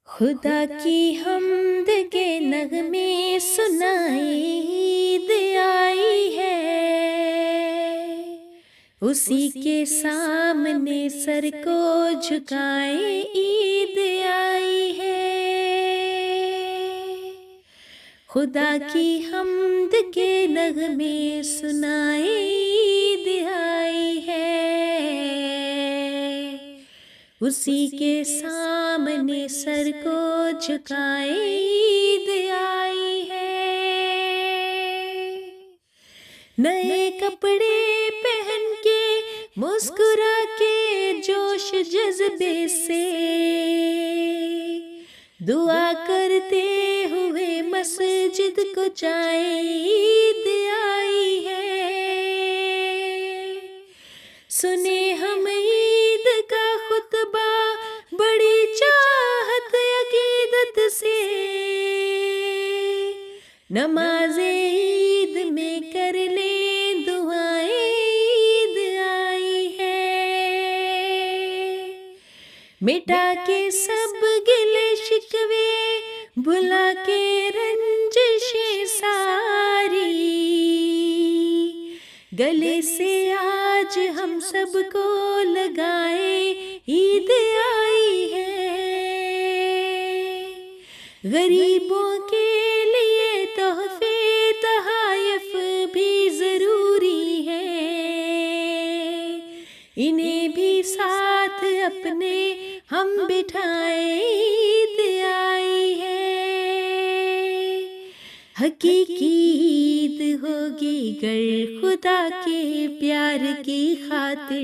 خدا کی حمد کے نغمے سنائیں، عید آئی ہے، اسی کے سامنے سر کو جھکائیں، عید آئی ہے۔ خدا کی حمد کے نغمے سنائیں، عید آئی ہے، اسی کے سامنے سر کو جھکائیں، عید آئی ہے۔ نئے کپڑے پہن کے مسکرا کے جوش جذبے سے دعا کرتے ہوئے مسجد کو جائیں، عید آئی ہے۔ سنے ہم عید کا خطبہ بڑی چاہت عقیدت سے، نماز عید میں کر لیں دعائیں، عید آئی ہے۔ مٹا کے سب گلے شکوے، بھلا کے رنجشیں ساری، گلے سے آج ہم سب کو لگائیں، عید آئی ہے۔ غریبوں کے لیے تحفے تحائف بھی ضروری ہے، انہیں بھی ساتھ اپنے ہم بٹھائیں، عید آئی ہے۔ حقیقی عید ہوگی گر خدا کے پیار کی خاطر،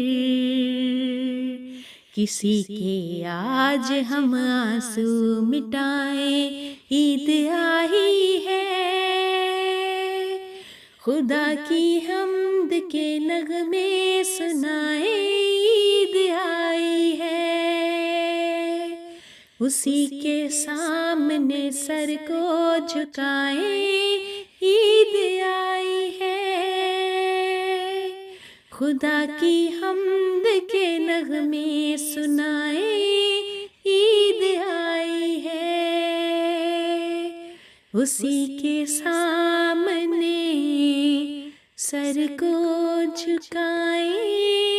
کسی کے آج ہم آنسو مٹائیں، عید آئی ہے۔ خدا کی حمد کے نغمے سنائیں، عید آئی ہے، اسی کے سامنے سر کو جھکائیں، عید آئی ہے۔ خدا کی حمد کے نغمے سنائیں، عید آئی ہے، اسی کے سامنے سر کو جھکائیں۔